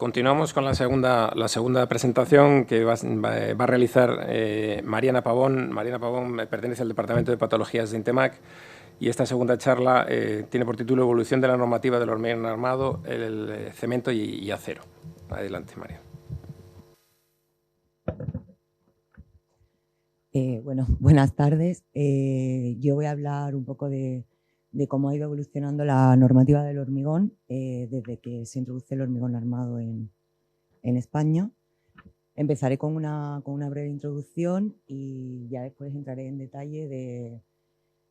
Continuamos con la segunda presentación que va a realizar Mariana Pavón. Mariana Pavón pertenece al Departamento de Patologías de Intemac y esta segunda charla tiene por título Evolución de la normativa del hormigón armado, el cemento y acero. Adelante, Mariana. Bueno, buenas tardes. Yo voy a hablar un poco de cómo ha ido evolucionando la normativa del hormigón desde que se introduce el hormigón armado en España. Empezaré con una breve introducción y ya después entraré en detalle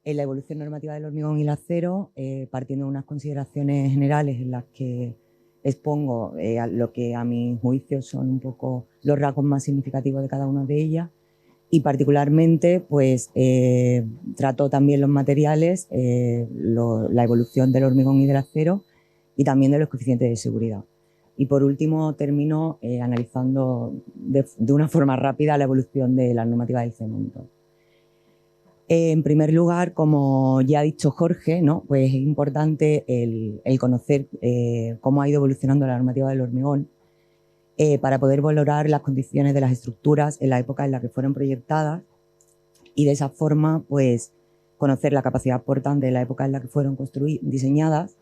en la evolución normativa del hormigón y el acero, partiendo de unas consideraciones generales en las que expongo lo que a mi juicio son un poco los rasgos más significativos de cada una de ellas. Y particularmente pues trato también los materiales, la evolución del hormigón y del acero y también de los coeficientes de seguridad. Y por último termino analizando de una forma rápida la evolución de la normativa del cemento. En primer lugar, como ya ha dicho Jorge, ¿no? Pues es importante el conocer cómo ha ido evolucionando la normativa del hormigón, para poder valorar las condiciones de las estructuras en la época en la que fueron proyectadas y de esa forma pues conocer la capacidad portante de la época en la que fueron diseñadas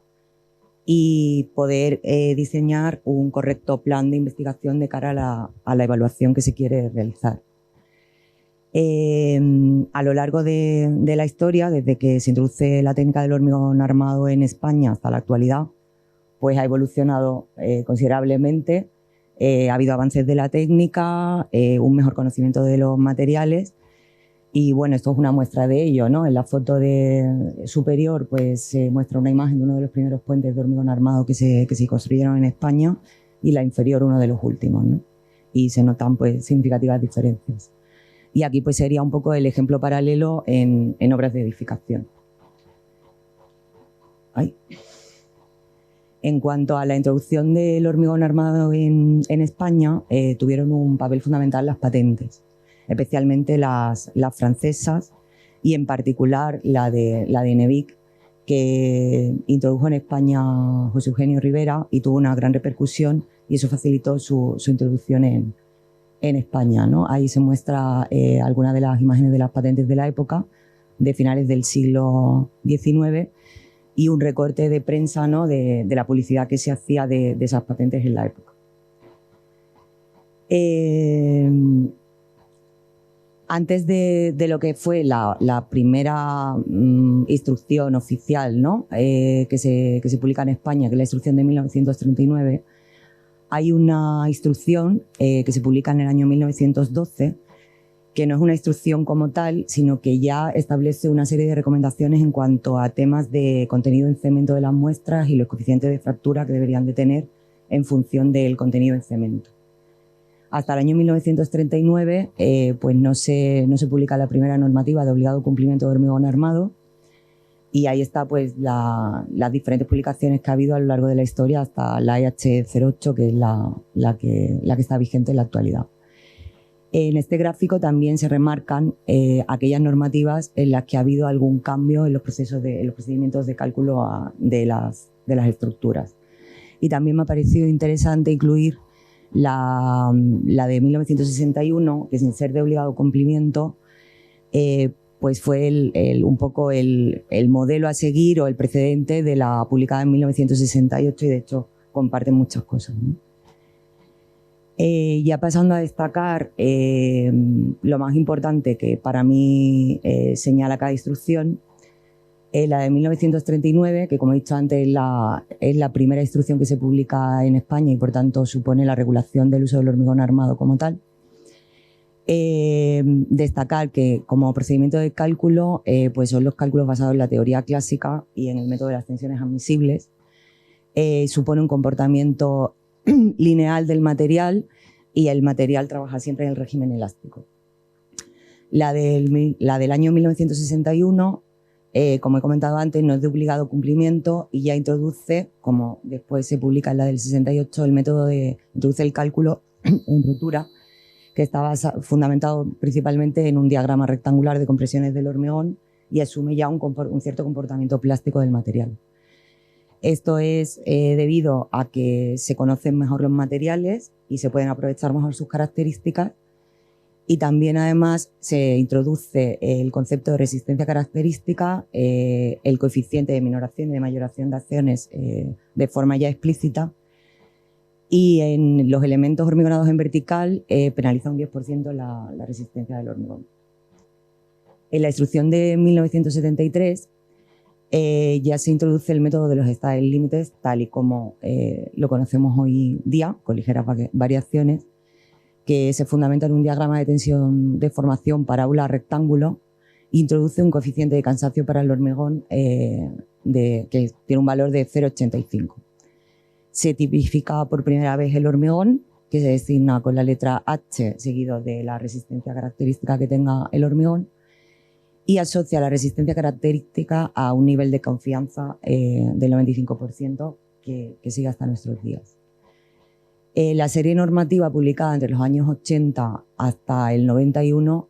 y poder diseñar un correcto plan de investigación de cara a la evaluación que se quiere realizar. A lo largo de la historia, desde que se introduce la técnica del hormigón armado en España hasta la actualidad, pues ha evolucionado considerablemente. Ha habido avances de la técnica, un mejor conocimiento de los materiales y bueno, esto es una muestra de ello, ¿no? En la foto superior pues se muestra una imagen de uno de los primeros puentes de hormigón armado que se construyeron en España y la inferior uno de los últimos, ¿no? Y se notan pues significativas diferencias. Y aquí pues sería un poco el ejemplo paralelo en obras de edificación. En cuanto a la introducción del hormigón armado en España, tuvieron un papel fundamental las patentes, especialmente las francesas y en particular la de Nevic, que introdujo en España José Eugenio Rivera y tuvo una gran repercusión y eso facilitó su introducción en España, ¿no? Ahí se muestra algunas de las imágenes de las patentes de la época, de finales del siglo XIX, y un recorte de prensa, ¿no? de la publicidad que se hacía de esas patentes en la época. Antes de lo que fue la primera instrucción oficial, ¿no? que se publica en España, que es la instrucción de 1939, hay una instrucción que se publica en el año 1912, que no es una instrucción como tal, sino que ya establece una serie de recomendaciones en cuanto a temas de contenido en cemento de las muestras y los coeficientes de fractura que deberían de tener en función del contenido en cemento. Hasta el año 1939 pues no se publica la primera normativa de obligado cumplimiento de hormigón armado y ahí está pues las diferentes publicaciones que ha habido a lo largo de la historia hasta la EH 08, que es la que está vigente en la actualidad. En este gráfico también se remarcan aquellas normativas en las que ha habido algún cambio en los procedimientos de cálculo de las estructuras. Y también me ha parecido interesante incluir la de 1961, que sin ser de obligado cumplimiento, pues fue un poco el modelo a seguir o el precedente de la publicada en 1968 y de hecho comparten muchas cosas, ¿no? Ya pasando a destacar lo más importante que para mí señala cada instrucción, la de 1939, que como he dicho antes es la primera instrucción que se publica en España y por tanto supone la regulación del uso del hormigón armado como tal. Destacar que como procedimiento de cálculo pues son los cálculos basados en la teoría clásica y en el método de las tensiones admisibles. Supone un comportamiento lineal del material y el material trabaja siempre en el régimen elástico. La del año 1961, como he comentado antes, no es de obligado cumplimiento y ya introduce, como después se publica en la del 68, el método introduce el cálculo en rotura, que estaba fundamentado principalmente en un diagrama rectangular de compresiones del hormigón y asume ya un cierto comportamiento plástico del material. Esto es debido a que se conocen mejor los materiales y se pueden aprovechar mejor sus características, y también además se introduce el concepto de resistencia característica, el coeficiente de minoración y de mayoración de acciones de forma ya explícita, y en los elementos hormigonados en vertical penaliza un 10% la resistencia del hormigón. En la instrucción de 1973 ya se introduce el método de los style límites tal y como lo conocemos hoy día, con ligeras variaciones, que se fundamenta en un diagrama de tensión de formación para aula rectángulo. Introduce un coeficiente de cansancio para el hormigón que tiene un valor de 0,85. Se tipifica por primera vez el hormigón, que se designa con la letra H seguido de la resistencia característica que tenga el hormigón, y asocia la resistencia característica a un nivel de confianza del 95% que sigue hasta nuestros días. La serie normativa publicada entre los años 80 hasta el 91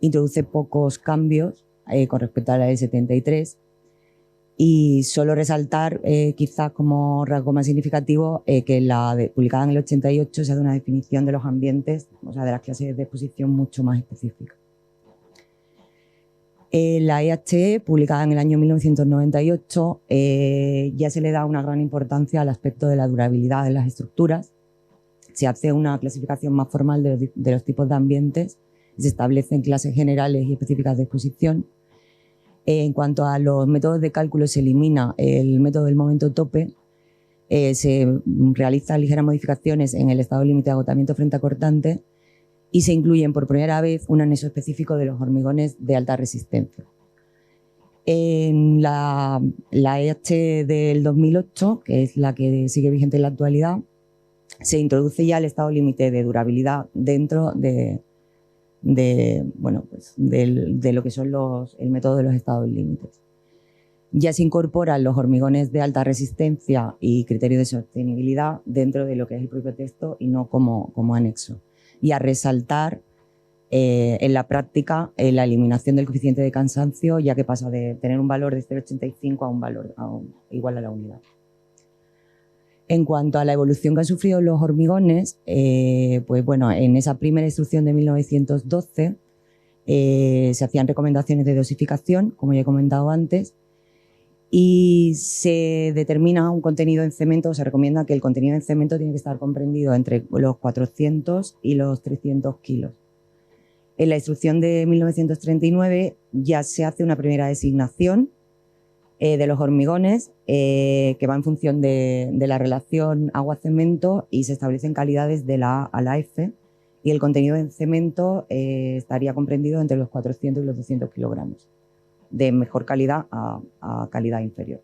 introduce pocos cambios con respecto a la de 73, y solo resaltar quizás como rasgo más significativo que publicada en el 88 se hace una definición de los ambientes, o sea, de las clases de exposición mucho más específica. La EHE, publicada en el año 1998, ya se le da una gran importancia al aspecto de la durabilidad de las estructuras. Se hace una clasificación más formal de los tipos de ambientes y se establecen clases generales y específicas de exposición. En cuanto a los métodos de cálculo, se elimina el método del momento tope, se realizan ligeras modificaciones en el estado límite de agotamiento frente a cortante, y se incluyen por primera vez un anexo específico de los hormigones de alta resistencia. En la EH del 2008, que es la que sigue vigente en la actualidad, se introduce ya el estado límite de durabilidad dentro de lo que son el método de los estados límites. Ya se incorporan los hormigones de alta resistencia y criterios de sostenibilidad dentro de lo que es el propio texto y no como anexo. Y a resaltar en la práctica la eliminación del coeficiente de cansancio, ya que pasa de tener un valor de 0,85 a un valor igual a la unidad. En cuanto a la evolución que han sufrido los hormigones, pues bueno, en esa primera instrucción de 1912 se hacían recomendaciones de dosificación, como ya he comentado antes, y se determina un contenido en cemento, se recomienda que el contenido en cemento tiene que estar comprendido entre los 400 y los 300 kilos. En la instrucción de 1939 ya se hace una primera designación de los hormigones que va en función de la relación agua-cemento, y se establecen calidades de la A a la F, y el contenido en cemento estaría comprendido entre los 400 y los 200 kilogramos, de mejor calidad a calidad inferior.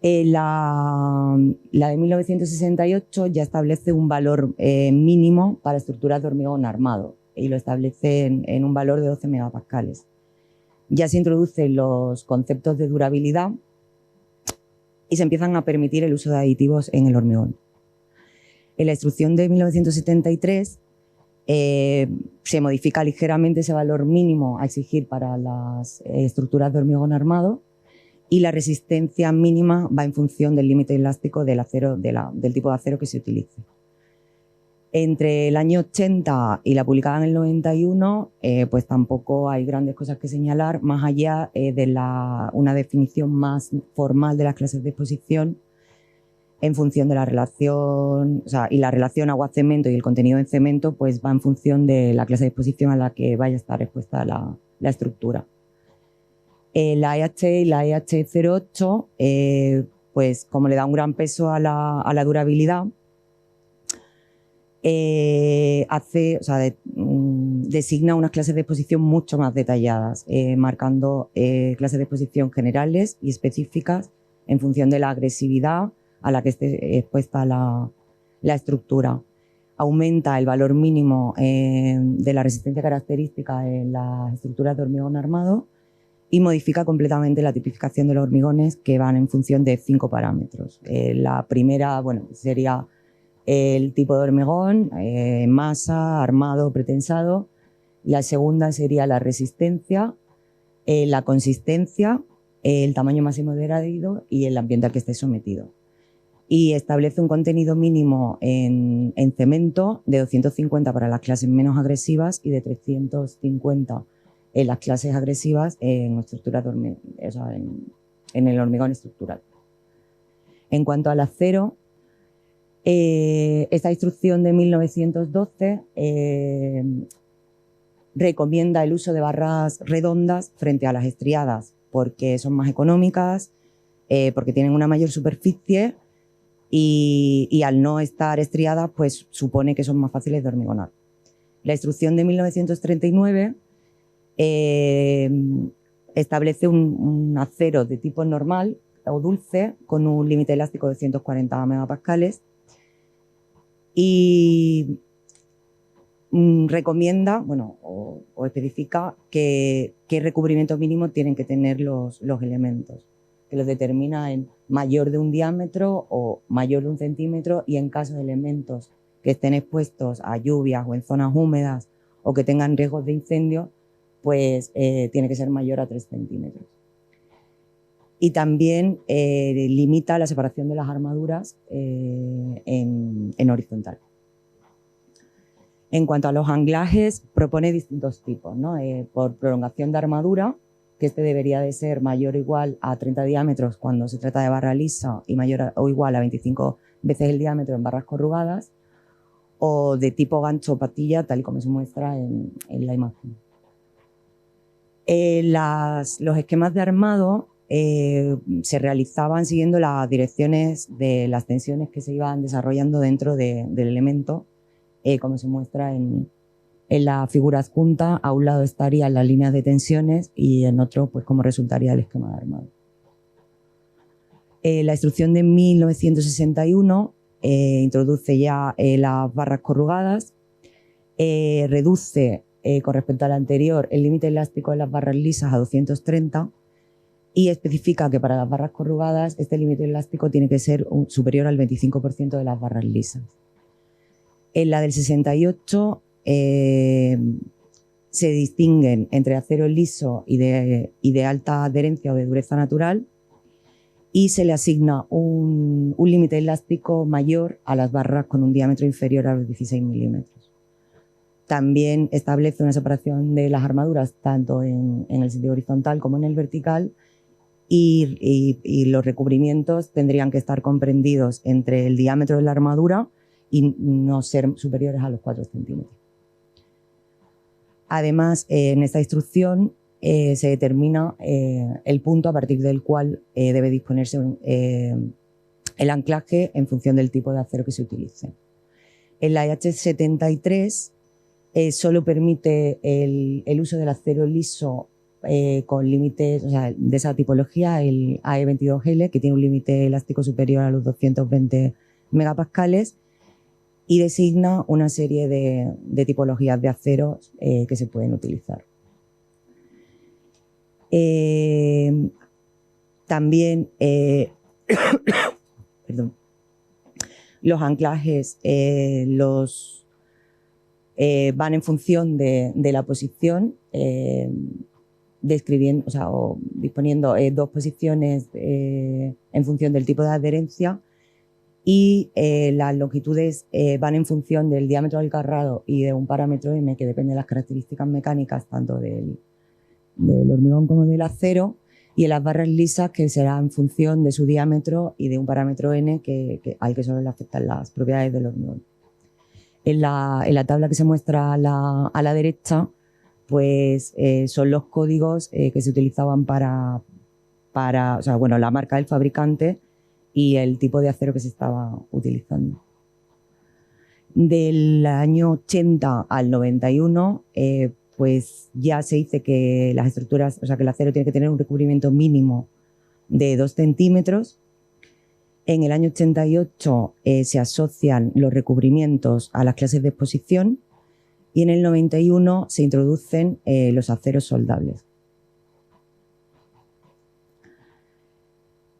La de 1968 ya establece un valor mínimo para estructuras de hormigón armado, y lo establece en un valor de 12 megapascales. Ya se introducen los conceptos de durabilidad y se empiezan a permitir el uso de aditivos en el hormigón. En la instrucción de 1973 se modifica ligeramente ese valor mínimo a exigir para las estructuras de hormigón armado, y la resistencia mínima va en función del límite elástico del acero, del tipo de acero que se utilice. Entre el año 80 y la publicada en el 91, pues tampoco hay grandes cosas que señalar, más allá de una definición más formal de las clases de exposición en función de la relación, y la relación agua-cemento y el contenido en cemento pues va en función de la clase de exposición a la que vaya a estar expuesta la estructura. La EH y la EH08, pues como le da un gran peso a la durabilidad, designa unas clases de exposición mucho más detalladas, marcando clases de exposición generales y específicas en función de la agresividad a la que esté expuesta la estructura. Aumenta el valor mínimo de la resistencia característica en las estructuras de hormigón armado, y modifica completamente la tipificación de los hormigones, que van en función de 5 parámetros. La primera, sería el tipo de hormigón, masa, armado, pretensado. La segunda sería la resistencia, la consistencia, el tamaño máximo de adherido y el ambiente al que esté sometido. Y establece un contenido mínimo en cemento de 250 para las clases menos agresivas y de 350 en las clases agresivas en estructuras o sea, en el hormigón estructural. En cuanto al acero, esta instrucción de 1912 recomienda el uso de barras redondas frente a las estriadas porque son más económicas, porque tienen una mayor superficie y al no estar estriadas, pues supone que son más fáciles de hormigonar. La instrucción de 1939 establece un acero de tipo normal o dulce con un límite elástico de 140 megapascales y recomienda, bueno, o especifica qué recubrimiento mínimo tienen que tener los elementos, que los determina en mayor de un diámetro o mayor de 1 centímetro y en caso de elementos que estén expuestos a lluvias o en zonas húmedas o que tengan riesgos de incendio, pues tiene que ser mayor a 3 centímetros. Y también limita la separación de las armaduras en horizontal. En cuanto a los anclajes, propone distintos tipos, ¿no? Por prolongación de armadura, que este debería de ser mayor o igual a 30 diámetros cuando se trata de barra lisa y mayor o igual a 25 veces el diámetro en barras corrugadas, o de tipo gancho o patilla, tal y como se muestra en la imagen. Los esquemas de armado se realizaban siguiendo las direcciones de las tensiones que se iban desarrollando dentro del elemento, como se muestra en la figura adjunta. A un lado estarían las líneas de tensiones y en otro, pues, cómo resultaría el esquema de armado. La instrucción de 1961 introduce ya las barras corrugadas, reduce con respecto a la anterior el límite elástico de las barras lisas a 230 y especifica que para las barras corrugadas este límite elástico tiene que ser superior al 25% de las barras lisas. En la del 68 se distinguen entre acero liso y de alta adherencia o de dureza natural y se le asigna un límite elástico mayor a las barras con un diámetro inferior a los 16 milímetros. También establece una separación de las armaduras tanto en el sentido horizontal como en el vertical y los recubrimientos tendrían que estar comprendidos entre el diámetro de la armadura y no ser superiores a los 4 centímetros. Además, en esta instrucción se determina el punto a partir del cual debe disponerse el anclaje en función del tipo de acero que se utilice. En la EH73 solo permite el uso del acero liso con límites, o sea, de esa tipología, el AE22L, que tiene un límite elástico superior a los 220 megapascales, y designa una serie de tipologías de aceros que se pueden utilizar. También perdón, los anclajes van en función de la posición, describiendo, o sea, o disponiendo dos posiciones en función del tipo de adherencia, y las longitudes van en función del diámetro del carrado y de un parámetro M que depende de las características mecánicas tanto del hormigón como del acero, y en las barras lisas, que será en función de su diámetro y de un parámetro N al que solo le afectan las propiedades del hormigón. En la tabla que se muestra a la derecha, pues son los códigos que se utilizaban para o sea, bueno, la marca del fabricante y el tipo de acero que se estaba utilizando. Del año 80 al 91, pues ya se dice que las estructuras, o sea, que el acero tiene que tener un recubrimiento mínimo de 2 centímetros. En el año 88 se asocian los recubrimientos a las clases de exposición y en el 91 se introducen los aceros soldables.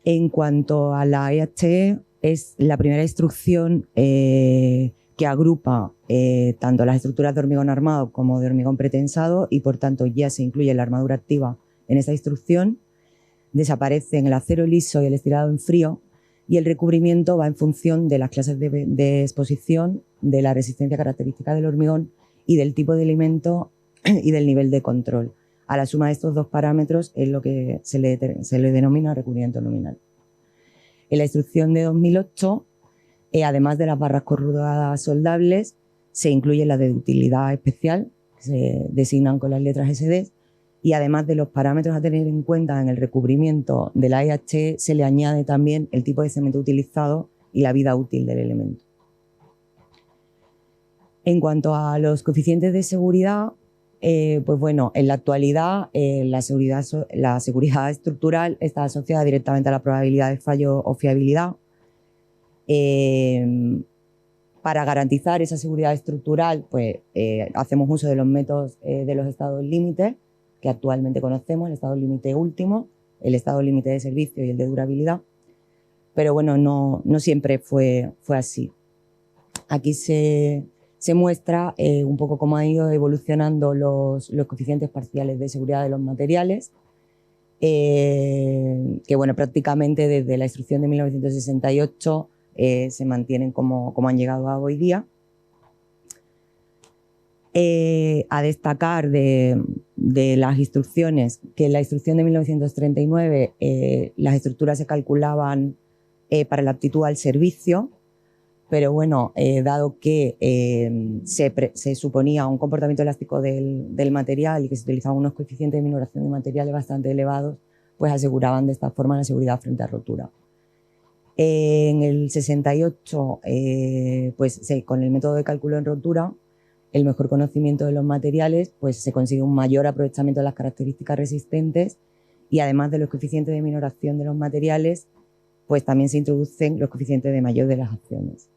En cuanto a la EHE, es la primera instrucción que agrupa tanto las estructuras de hormigón armado como de hormigón pretensado y por tanto ya se incluye la armadura activa en esa instrucción. desaparecen el acero liso y el estirado en frío, y el recubrimiento va en función de las clases de exposición, de la resistencia característica del hormigón y del tipo de alimento y del nivel de control. A la suma de estos dos parámetros es lo que se le denomina recubrimiento nominal. En la instrucción de 2008, además de las barras corrugadas soldables, se incluyen las de utilidad especial, que se designan con las letras SD, y además de los parámetros a tener en cuenta en el recubrimiento de la EHE, se le añade también el tipo de cemento utilizado y la vida útil del elemento. En cuanto a los coeficientes de seguridad, pues bueno, en la actualidad la seguridad estructural está asociada directamente a la probabilidad de fallo o fiabilidad. Para garantizar esa seguridad estructural, pues hacemos uso de los métodos de los estados límites que actualmente conocemos, el estado límite último, el estado límite de servicio y el de durabilidad, pero bueno, no siempre fue así. Aquí se muestra un poco cómo han ido evolucionando los coeficientes parciales de seguridad de los materiales, que bueno, prácticamente desde la instrucción de 1968 se mantienen como han llegado a hoy día. A destacar de las instrucciones, que en la instrucción de 1939 las estructuras se calculaban para la aptitud al servicio, pero bueno, dado que se suponía un comportamiento elástico del material y que se utilizaban unos coeficientes de minoración de materiales bastante elevados, pues aseguraban de esta forma la seguridad frente a rotura. En el 68, pues con el método de cálculo en rotura, el mejor conocimiento de los materiales, pues se consigue un mayor aprovechamiento de las características resistentes, y además de los coeficientes de minoración de los materiales, pues también se introducen los coeficientes de mayor de las acciones.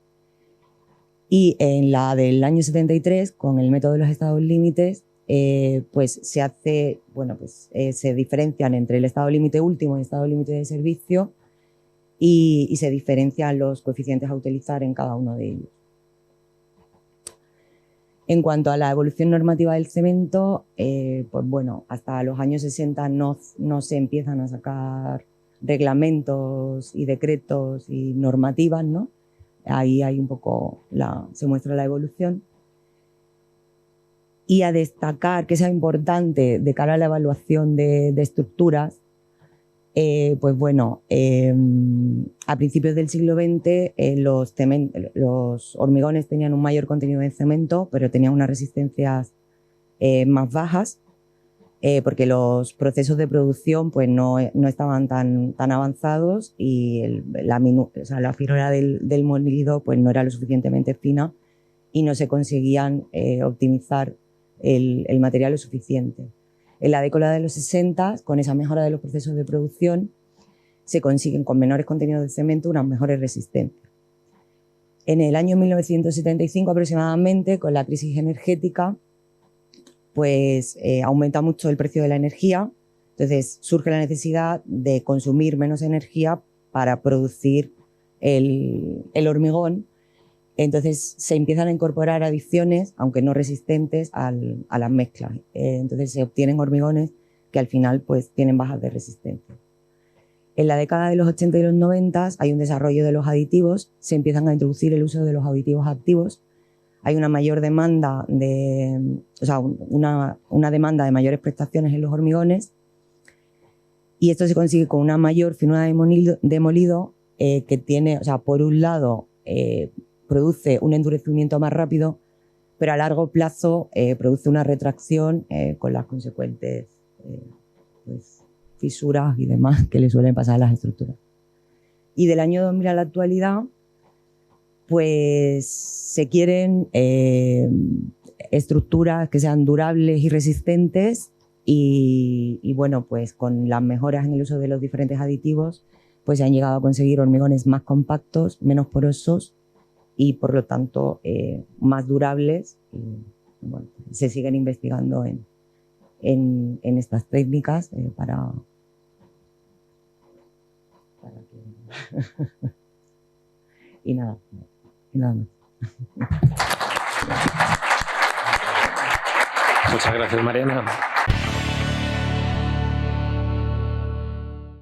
Y en la del año 73, con el método de los estados límites, pues se diferencian entre el estado límite último y el estado límite de servicio, y se diferencian los coeficientes a utilizar en cada uno de ellos. En cuanto a la evolución normativa del cemento, pues bueno, hasta los años 60 no se empiezan a sacar reglamentos y decretos y normativas, ¿no? Ahí hay un poco, se muestra la evolución. Y a destacar que sea importante de cara a la evaluación de estructuras, pues bueno, a principios del siglo XX los hormigones tenían un mayor contenido de cemento, pero tenían unas resistencias más bajas, porque los procesos de producción pues no estaban tan avanzados, y la finura del molido pues no era lo suficientemente fina y no se conseguían optimizar el material lo suficiente. En la década de los 60, con esa mejora de los procesos de producción, se consiguen con menores contenidos de cemento unas mejores resistencias. En el año 1975 aproximadamente, con la crisis energética, pues aumenta mucho el precio de la energía, entonces surge la necesidad de consumir menos energía para producir el hormigón. Entonces se empiezan a incorporar adiciones, aunque no resistentes, a las mezclas. Entonces se obtienen hormigones que al final pues tienen bajas de resistencia. En la década de los 80 y los 90 hay un desarrollo de los aditivos, se empiezan a introducir el uso de los aditivos activos, hay una mayor demanda una demanda de mayores prestaciones en los hormigones, y esto se consigue con una mayor finura de molido que tiene, por un lado, produce un endurecimiento más rápido, pero a largo plazo produce una retracción con las consecuentes pues, fisuras y demás que le suelen pasar a las estructuras. Y del año 2000 a la actualidad, pues se quieren estructuras que sean durables y resistentes, y bueno, pues con las mejoras en el uso de los diferentes aditivos, pues se han llegado a conseguir hormigones más compactos, menos porosos, y por lo tanto más durables. Y, bueno, se siguen investigando en estas técnicas para que... y nada más. Muchas gracias, Mariana.